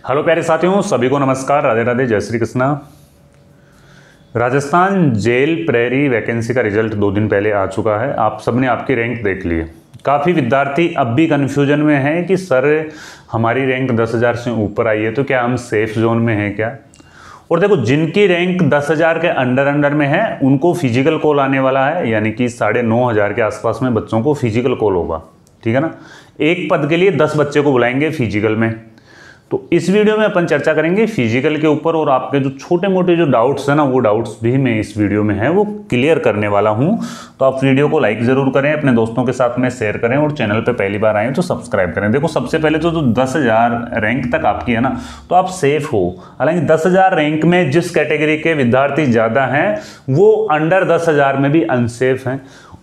Hello प्यारे साथियों, सभी को नमस्कार, राधे राधे, जय श्री कृष्णा। राजस्थान जेल प्रेरी वैकेंसी का रिजल्ट 2 दिन पहले आ चुका है। आप सबने आपकी रैंक देख ली है। काफ़ी विद्यार्थी अब भी कन्फ्यूजन में हैं कि सर हमारी रैंक 10,000 से ऊपर आई है तो क्या हम सेफ जोन में हैं क्या। और देखो, जिनकी रैंक 10,000 के अंडर में है उनको फिजिकल कॉल आने वाला है, यानी कि 9,500 के आसपास में बच्चों को फिजिकल कॉल होगा। ठीक है ना। एक पद के लिए 10 बच्चे को बुलाएंगे फिजिकल में। तो इस वीडियो में अपन चर्चा करेंगे फिजिकल के ऊपर, और आपके जो छोटे मोटे जो डाउट्स हैं ना, वो डाउट्स भी मैं इस वीडियो में है वो क्लियर करने वाला हूं। तो आप वीडियो को लाइक जरूर करें, अपने दोस्तों के साथ में शेयर करें, और चैनल पे पहली बार आए तो सब्सक्राइब करें। देखो, सबसे पहले तो जो 10,000 रैंक तक आपकी है ना, तो आप सेफ हो। हालांकि 10,000 रैंक में जिस कैटेगरी के विद्यार्थी ज़्यादा हैं वो अंडर 10,000 में भी अनसेफ हैं,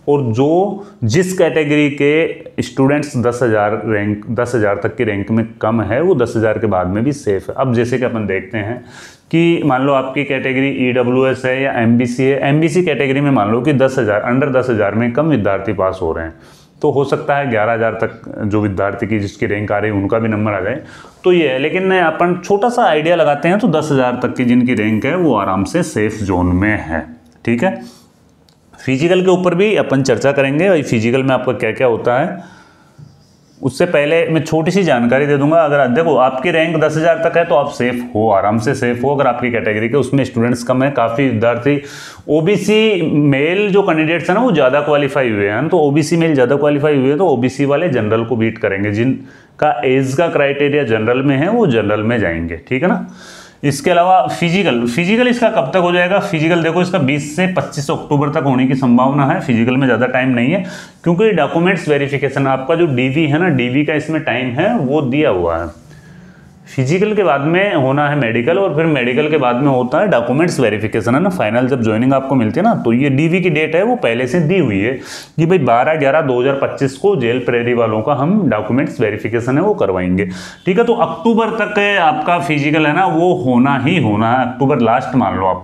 और जो जिस कैटेगरी के स्टूडेंट्स 10,000 तक की रैंक में कम है वो 10,000 के बाद में भी सेफ है। अब जैसे कि अपन देखते हैं कि मान लो आपकी कैटेगरी EWS है या MBC है। MBC कैटेगरी में मान लो कि 10,000 अंडर 10,000 में कम विद्यार्थी पास हो रहे हैं, तो हो सकता है 11,000 तक जो विद्यार्थी की जिसकी रैंक आ रही है उनका भी नंबर आ जाए। तो ये है, लेकिन अपन छोटा सा आइडिया लगाते हैं तो 10,000 तक की जिनकी रैंक है वो आराम से सेफ जोन में है। ठीक है। फिजिकल के ऊपर भी अपन चर्चा करेंगे, भाई फिजिकल में आपका क्या क्या होता है। उससे पहले मैं छोटी सी जानकारी दे दूंगा। अगर देखो आपकी रैंक 10,000 तक है तो आप सेफ हो, आराम से सेफ हो। अगर आपकी कैटेगरी के उसमें स्टूडेंट्स कम है, काफ़ी विद्यार्थी OBC मेल जो कैंडिडेट्स हैं ना वो ज़्यादा क्वालिफाई हुए हैं, तो OBC मेल ज़्यादा क्वालिफाई हुए तो OBC वाले जनरल को बीट करेंगे। जिनका एज का क्राइटेरिया जनरल में है वो जनरल में जाएंगे। ठीक है ना। इसके अलावा फिजिकल इसका कब तक हो जाएगा। फिजिकल देखो, इसका 20 से 25 अक्टूबर तक होने की संभावना है। फिजिकल में ज़्यादा टाइम नहीं है, क्योंकि डॉक्यूमेंट्स वेरिफिकेशन आपका जो DV है ना, DV का इसमें टाइम है वो दिया हुआ है। फिजिकल के बाद में होना है मेडिकल, और फिर मेडिकल के बाद में होता है डॉक्यूमेंट्स वेरिफिकेशन, है ना। फाइनल जब ज्वाइनिंग आपको मिलती है ना, तो ये DV की डेट है वो पहले से दी हुई है कि भाई 12/11/2025 को जेल प्रेरी वालों का हम डॉक्यूमेंट्स वेरिफिकेशन है वो करवाएंगे। ठीक है। तो अक्टूबर तक आपका फिजिकल है ना वो होना ही होना है। अक्टूबर लास्ट मान लो आप,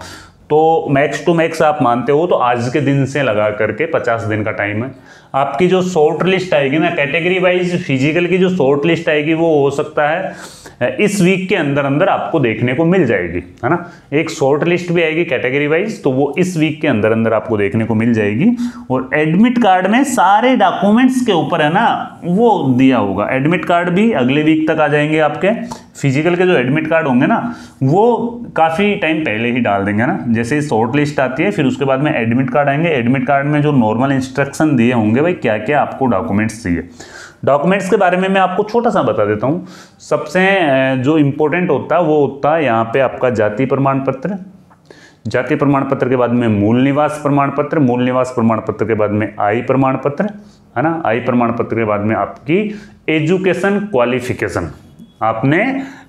तो मैक्स टू मैक्स आप मानते हो तो आज के दिन से लगा करके 50 दिन का टाइम है। आपकी जो शॉर्ट लिस्ट आएगी ना कैटेगरी वाइज, फिजिकल की जो शॉर्ट लिस्ट आएगी वो हो सकता है इस वीक के अंदर आपको देखने को मिल जाएगी, है ना। एक शॉर्ट लिस्ट भी आएगी कैटेगरी वाइज, तो वो इस वीक के अंदर आपको देखने को मिल जाएगी। और एडमिट कार्ड में सारे डॉक्यूमेंट्स के ऊपर है ना वो दिया होगा। एडमिट कार्ड भी अगले वीक तक आ जाएंगे आपके। फिजिकल के जो एडमिट कार्ड होंगे ना वो काफ़ी टाइम पहले ही डाल देंगे ना। जैसे ही शॉर्ट लिस्ट आती है फिर उसके बाद में एडमिट कार्ड आएंगे। एडमिट कार्ड में जो नॉर्मल इंस्ट्रक्शन दिए होंगे भाई क्या क्या आपको डॉक्यूमेंट्स चाहिए। डॉक्यूमेंट्स के बारे में मैं आपको छोटा सा बता देता हूँ। सबसे जो इम्पोर्टेंट होता है वो होता है यहाँ पे आपका जाति प्रमाण पत्र। जाति प्रमाण पत्र के बाद में मूल निवास प्रमाण पत्र। मूल निवास प्रमाण पत्र के बाद में आय प्रमाण पत्र, है ना। आय प्रमाण पत्र के बाद में आपकी एजुकेशन क्वालिफिकेशन, आपने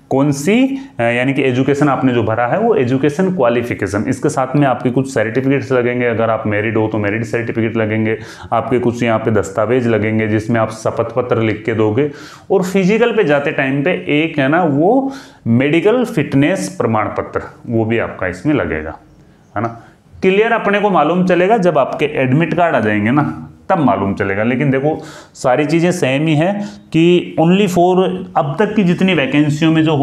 कौन सी यानी कि एजुकेशन आपने जो भरा है वो एजुकेशन क्वालिफिकेशन। इसके साथ में आपके कुछ सर्टिफिकेट्स लगेंगे। अगर आप मैरिड हो तो मैरिड सर्टिफिकेट लगेंगे। आपके कुछ यहाँ पे दस्तावेज लगेंगे जिसमें आप शपथ पत्र लिख के दोगे। और फिजिकल पे जाते टाइम पे एक है ना वो मेडिकल फिटनेस प्रमाण पत्र, वो भी आपका इसमें लगेगा, है ना। क्लियर अपने को मालूम चलेगा जब आपके एडमिट कार्ड आ जाएंगे ना, तब मालूम चलेगा। लेकिन देखो सारी चीज़ें सेम ही है कि ओनली फॉर अब तक की जितनी वैकेंसियों में जो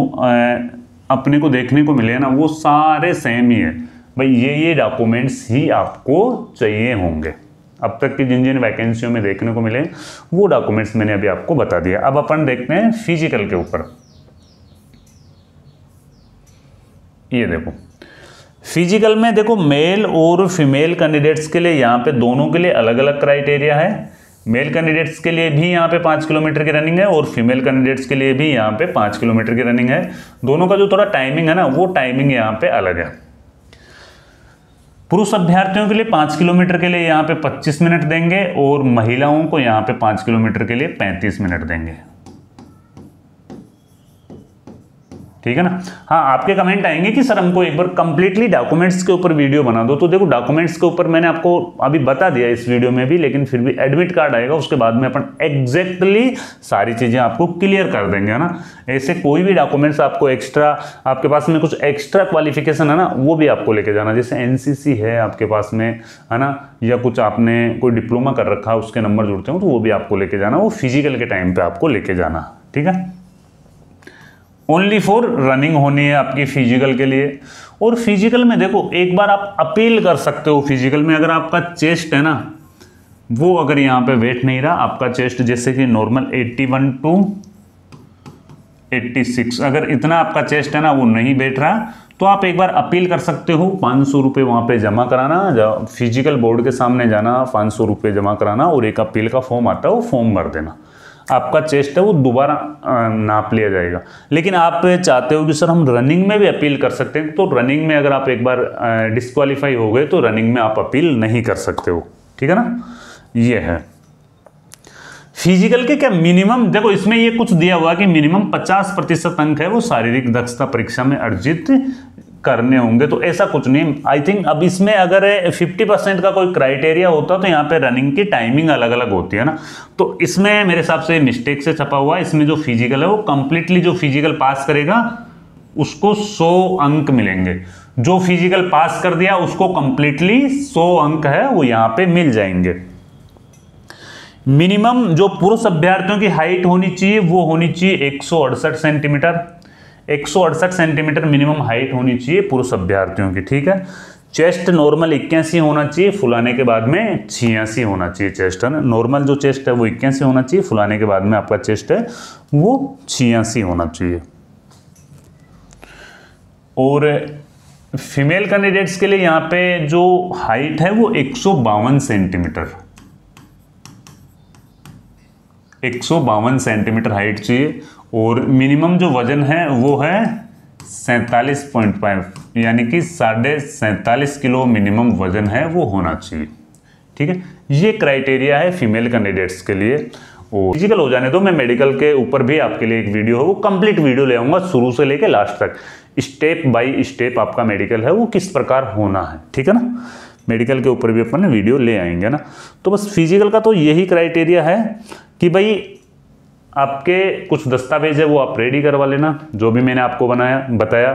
अपने को देखने को मिले ना वो सारे सेम ही है भाई। ये डॉक्यूमेंट्स ही आपको चाहिए होंगे। अब तक की जिन जिन वैकेंसियों में देखने को मिले वो डॉक्यूमेंट्स मैंने अभी आपको बता दिया। अब अपन देखते हैं फिजिकल के ऊपर। ये देखो फिजिकल में देखो मेल और फीमेल कैंडिडेट्स के लिए यहाँ पे दोनों के लिए अलग अलग क्राइटेरिया है। मेल कैंडिडेट्स के लिए भी यहाँ पे 5 किलोमीटर की रनिंग है, और फीमेल कैंडिडेट्स के लिए भी यहाँ पे 5 किलोमीटर की रनिंग है। दोनों का जो थोड़ा टाइमिंग है ना वो टाइमिंग यहाँ पे अलग है। पुरुष अभ्यर्थियों के लिए 5 किलोमीटर के लिए यहाँ पे 25 मिनट देंगे, और महिलाओं को यहाँ पे 5 किलोमीटर के लिए 35 मिनट देंगे। ठीक है ना। हाँ, आपके कमेंट आएंगे कि सर हमको एक बार कंप्लीटली डॉक्यूमेंट्स के ऊपर वीडियो बना दो। तो देखो डॉक्यूमेंट्स के ऊपर मैंने आपको अभी बता दिया इस वीडियो में भी, लेकिन फिर भी एडमिट कार्ड आएगा उसके बाद में अपन एग्जैक्टली सारी चीजें आपको क्लियर कर देंगे, है ना। ऐसे कोई भी डॉक्यूमेंट्स आपको एक्स्ट्रा, आपके पास में कुछ एक्स्ट्रा क्वालिफिकेशन है ना वो भी आपको लेके जाना। जैसे NCC है आपके पास में, है ना, या कुछ आपने कोई डिप्लोमा कर रखा है उसके नंबर जुड़ते हो तो वो भी आपको लेके जाना। वो फिजिकल के टाइम पे आपको लेके जाना। ठीक है। ओनली फॉर रनिंग होनी है आपकी फिजिकल के लिए। और फिजिकल में देखो एक बार आप अपील कर सकते हो, फिजिकल में अगर आपका चेस्ट है ना वो अगर यहाँ पे वेट नहीं रहा आपका चेस्ट, जैसे कि नॉर्मल 81 टू 86 अगर इतना आपका चेस्ट है ना वो नहीं बैठ रहा, तो आप एक बार अपील कर सकते हो। 500 रुपये वहाँ पे जमा कराना, फिजिकल बोर्ड के सामने जाना, 500 रुपये जमा कराना और एक अपील का फॉर्म आता है वो फॉर्म भर देना। आपका चेस्ट है वो दोबारा नाप लिया जाएगा। लेकिन आप चाहते हो कि सर हम रनिंग में भी अपील कर सकते हैं, तो रनिंग में अगर आप एक बार डिस्क्वालीफाई हो गए तो रनिंग में आप अपील नहीं कर सकते हो, ठीक है ना। ये है फिजिकल के क्या मिनिमम, देखो इसमें ये कुछ दिया हुआ कि मिनिमम 50% अंक है वो शारीरिक दक्षता परीक्षा में अर्जित करने होंगे, तो ऐसा कुछ नहीं। आई थिंक अब इसमें अगर 50% का कोई क्राइटेरिया होता तो यहाँ पे रनिंग की टाइमिंग अलग अलग होती है ना, तो इसमें मेरे हिसाब से मिस्टेक से छपा हुआ है। इसमें जो फिजिकल है वो कंप्लीटली जो फिजिकल पास करेगा उसको 100 अंक मिलेंगे, जो फिजिकल पास कर दिया उसको कंप्लीटली 100 अंक है वो यहाँ पे मिल जाएंगे। मिनिमम जो पुरुष अभ्यर्थियों की हाइट होनी चाहिए वो होनी चाहिए 168 सेंटीमीटर, 168 सेंटीमीटर मिनिमम हाइट होनी चाहिए पुरुष अभ्यर्थियों की, ठीक है। चेस्ट नॉर्मल 81 होना चाहिए, फुलाने के बाद में 86 होना चाहिए चेस्ट, है ना। नॉर्मल जो चेस्ट है वो 81 होना चाहिए, फुलाने के बाद में आपका चेस्ट है वो 86 होना चाहिए। और फीमेल कैंडिडेट्स के लिए यहाँ पे जो हाइट है वो 152 सेंटीमीटर, 152 सेंटीमीटर हाइट चाहिए। और मिनिमम जो वजन है वो है 47.5, यानी कि 47.5 किलो मिनिमम वजन है वो होना चाहिए, ठीक है। ये क्राइटेरिया है फीमेल कैंडिडेट्स के लिए। और फिजिकल हो जाने दो, मैं मेडिकल के ऊपर भी आपके लिए एक वीडियो है वो कंप्लीट वीडियो ले आऊँगा शुरू से लेके लास्ट तक, स्टेप बाय स्टेप आपका मेडिकल है वो किस प्रकार होना है, ठीक है ना। मेडिकल के ऊपर भी अपन वीडियो ले आएंगे ना। तो बस फिजिकल का तो यही क्राइटेरिया है कि भाई आपके कुछ दस्तावेज है वो आप रेडी करवा लेना, जो भी मैंने आपको बताया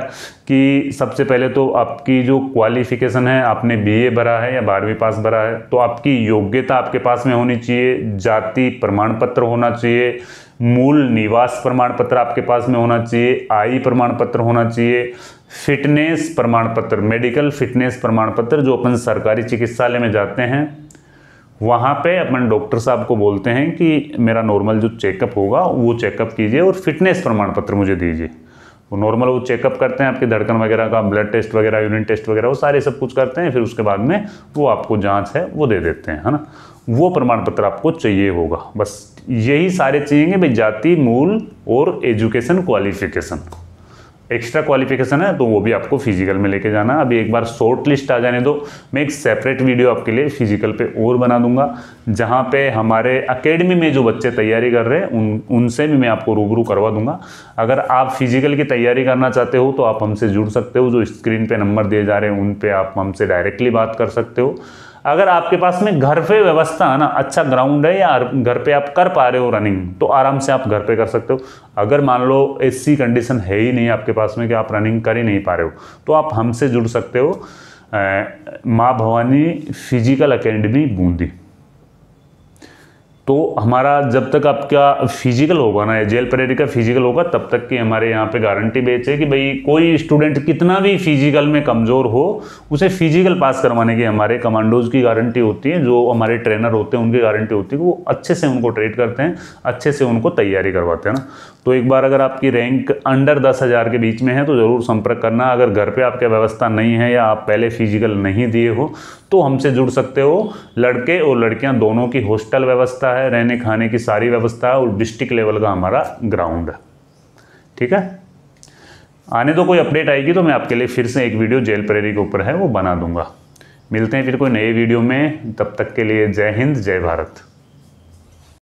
कि सबसे पहले तो आपकी जो क्वालिफिकेशन है, आपने बीए भरा है या 12वीं पास भरा है तो आपकी योग्यता आपके पास में होनी चाहिए, जाति प्रमाण पत्र होना चाहिए, मूल निवास प्रमाण पत्र आपके पास में होना चाहिए, आयु प्रमाण पत्र होना चाहिए, फिटनेस प्रमाण पत्र, मेडिकल फिटनेस प्रमाण पत्र, जो अपन सरकारी चिकित्सालय में जाते हैं वहाँ पे अपन डॉक्टर साहब को बोलते हैं कि मेरा नॉर्मल जो चेकअप होगा वो चेकअप कीजिए और फिटनेस प्रमाण पत्र मुझे दीजिए। वो नॉर्मल वो चेकअप करते हैं आपकी धड़कन वगैरह का, ब्लड टेस्ट वगैरह, यूरिन टेस्ट वगैरह, वो सारे सब कुछ करते हैं, फिर उसके बाद में वो आपको जांच है वो दे देते हैं, है ना। वो प्रमाण पत्र आपको चाहिए होगा, बस यही सारे चाहिए भाई, जाति, मूल और एजुकेशन क्वालिफिकेशन। एक्स्ट्रा क्वालिफिकेशन है तो वो भी आपको फिजिकल में लेके जाना। अभी एक बार शॉर्ट लिस्ट आ जाने दो, मैं एक सेपरेट वीडियो आपके लिए फिजिकल पे और बना दूंगा, जहाँ पे हमारे एकेडमी में जो बच्चे तैयारी कर रहे हैं उनसे भी मैं आपको रूबरू करवा दूंगा। अगर आप फिजिकल की तैयारी करना चाहते हो तो आप हमसे जुड़ सकते हो, जो स्क्रीन पे नंबर दिए जा रहे हैं उन पे आप हमसे डायरेक्टली बात कर सकते हो। अगर आपके पास में घर पे व्यवस्था है ना, अच्छा ग्राउंड है या घर पे आप कर पा रहे हो रनिंग, तो आराम से आप घर पे कर सकते हो। अगर मान लो ऐसी कंडीशन है ही नहीं आपके पास में कि आप रनिंग कर ही नहीं पा रहे हो, तो आप हमसे जुड़ सकते हो माँ भवानी फिजिकल एकेडमी बूंदी। तो हमारा जब तक आपका फिजिकल होगा ना, जेल परेड का फिजिकल होगा, तब तक की हमारे यहाँ पे गारंटी बेच है कि भाई कोई स्टूडेंट कितना भी फिजिकल में कमज़ोर हो उसे फिजिकल पास करवाने की हमारे कमांडोज की गारंटी होती है, जो हमारे ट्रेनर होते हैं उनकी गारंटी होती है कि वो अच्छे से उनको ट्रेन करते हैं, अच्छे से उनको तैयारी करवाते हैं ना। तो एक बार अगर आपकी रैंक अंडर 10,000 के बीच में है तो ज़रूर संपर्क करना। अगर घर पे आपके व्यवस्था नहीं है या आप पहले फिजिकल नहीं दिए हो तो हमसे जुड़ सकते हो। लड़के और लड़कियां दोनों की हॉस्टल व्यवस्था है, रहने खाने की सारी व्यवस्था है और डिस्ट्रिक्ट लेवल का हमारा ग्राउंड है, ठीक है। आने दो, कोई अपडेट आएगी तो मैं आपके लिए फिर से एक वीडियो जेल प्रेरी के ऊपर है वो बना दूंगा। मिलते हैं फिर कोई नए वीडियो में, तब तक के लिए जय हिंद, जय भारत।